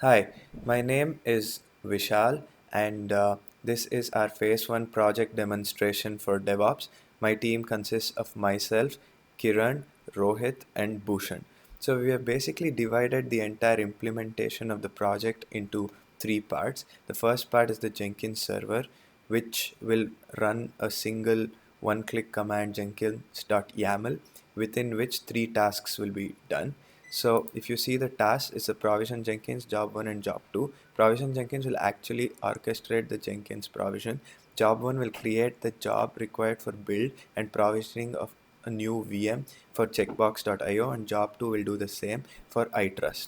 Hi, my name is Vishal, and this is our Phase 1 project demonstration for DevOps. My team consists of myself, Kiran, Rohit, and Bhushan. So, we have basically divided the entire implementation of the project into three parts. The first part is the Jenkins server, which will run a single one click command jenkins.yaml, within which three tasks will be done. So if you see the task, it's the provision Jenkins, job 1 and job 2. Provision Jenkins will actually orchestrate the Jenkins provision. Job 1 will create the job required for build and provisioning of a new VM for checkbox.io, and job 2 will do the same for iTrust.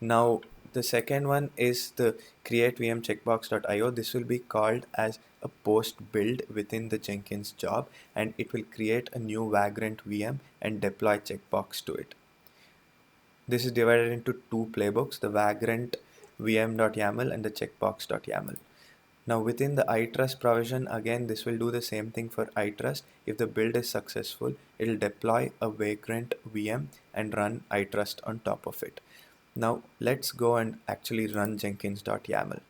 Now, the second one is the create VM checkbox.io. This will be called as a post build within the Jenkins job, and it will create a new Vagrant VM and deploy checkbox to it. This is divided into two playbooks, the Vagrant VM.yaml and the checkbox.yaml. Now within the iTrust provision, again, this will do the same thing for iTrust. If the build is successful, it will deploy a Vagrant VM and run iTrust on top of it. Now let's go and actually run jenkins.yaml.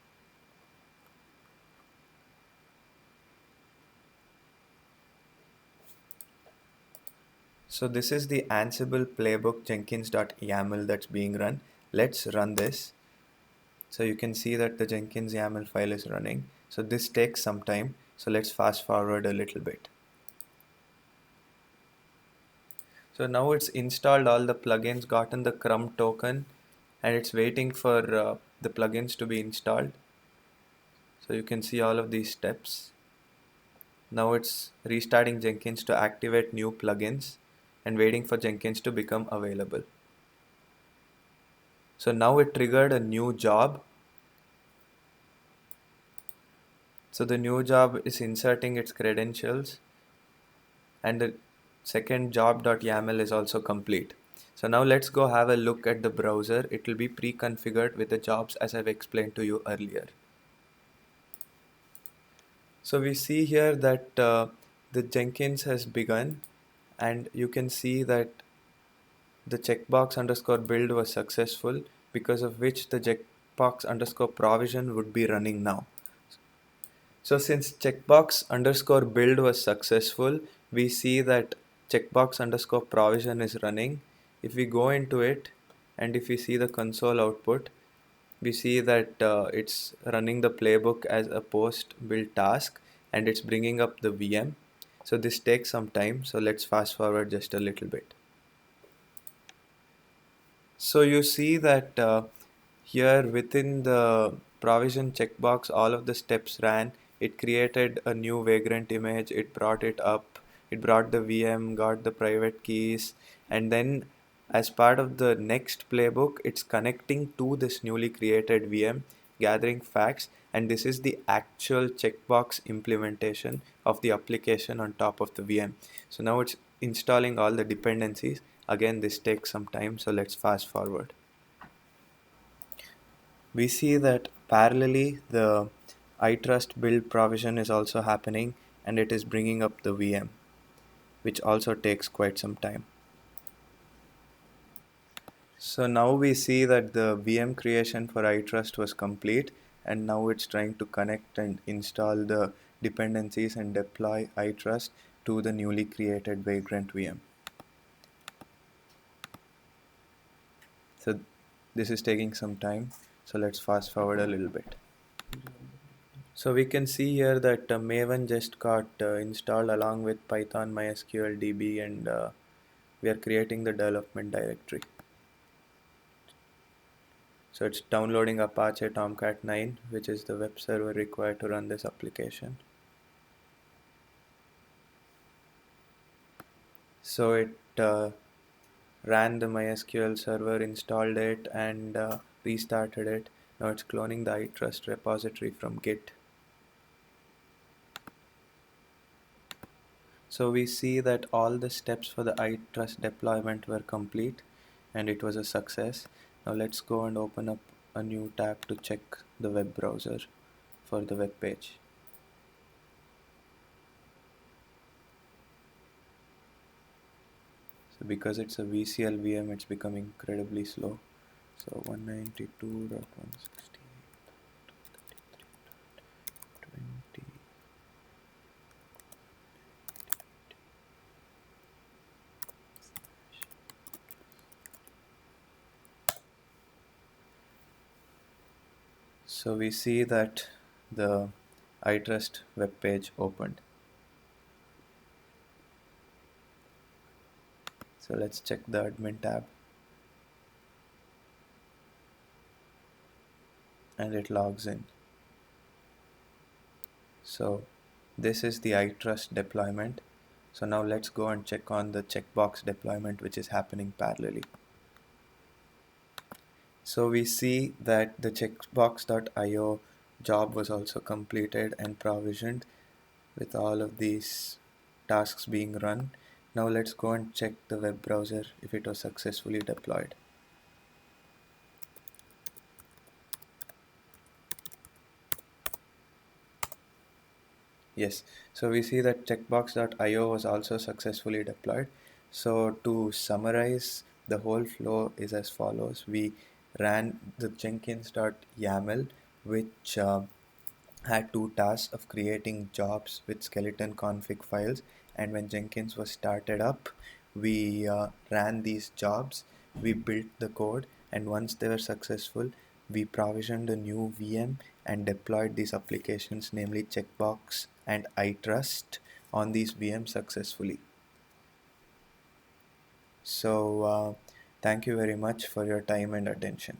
So this is the Ansible playbook jenkins.yaml that's being run. Let's run this. So you can see that the Jenkins YAML file is running. So this takes some time. So let's fast forward a little bit. So now it's installed all the plugins, gotten the Crumb token, and it's waiting for the plugins to be installed. So you can see all of these steps. Now it's restarting Jenkins to activate new plugins and waiting for Jenkins to become available. So now it triggered a new job. So the new job is inserting its credentials, and the second job.yaml is also complete. So now let's go have a look at the browser. It will be pre-configured with the jobs as I've explained to you earlier. So we see here that the Jenkins has begun, and you can see that the checkbox underscore build was successful, because of which the checkbox underscore provision would be running now. So since checkbox underscore build was successful, we see that checkbox underscore provision is running. If we go into it and if we see the console output, we see that it's running the playbook as a post build task, and it's bringing up the VM. So this takes some time. So let's fast forward just a little bit. So you see that here within the provision checkbox, all of the steps ran. It created a new Vagrant image, it brought it up, it brought the VM, got the private keys, and then as part of the next playbook, it's connecting to this newly created VM, gathering facts, and this is the actual checkbox implementation of the application on top of the VM. So now it's installing all the dependencies. Again, this takes some time, so let's fast forward. We see that parallelly the iTrust build provision is also happening, and it is bringing up the VM, which also takes quite some time. So now we see that the VM creation for iTrust was complete, and now it's trying to connect and install the dependencies and deploy iTrust to the newly created Vagrant VM. So this is taking some time. So let's fast forward a little bit. So we can see here that Maven just got installed along with Python, MySQL, DB, and we are creating the development directory. So it's downloading Apache Tomcat 9, which is the web server required to run this application. So it ran the MySQL server, installed it, and restarted it. Now it's cloning the iTrust repository from Git. So we see that all the steps for the iTrust deployment were complete, and it was a success. Now let's go and open up a new tab to check the web browser for the web page. So because it's a VCL VM, it's becoming incredibly slow. So 192.168.20. So we see that the iTrust web page opened. So let's check the admin tab, and it logs in. So this is the iTrust deployment. So now let's go and check on the checkbox deployment, which is happening parallelly. So we see that the checkbox.io job was also completed and provisioned with all of these tasks being run. Now let's go and check the web browser if it was successfully deployed. Yes, so we see that checkbox.io was also successfully deployed. So to summarize, the whole flow is as follows. We ran the Jenkins.yaml, which had two tasks of creating jobs with skeleton config files. And when Jenkins was started up, we ran these jobs, we built the code, and once they were successful, we provisioned a new VM and deployed these applications, namely Checkbox and iTrust, on these VMs successfully. So, thank you very much for your time and attention.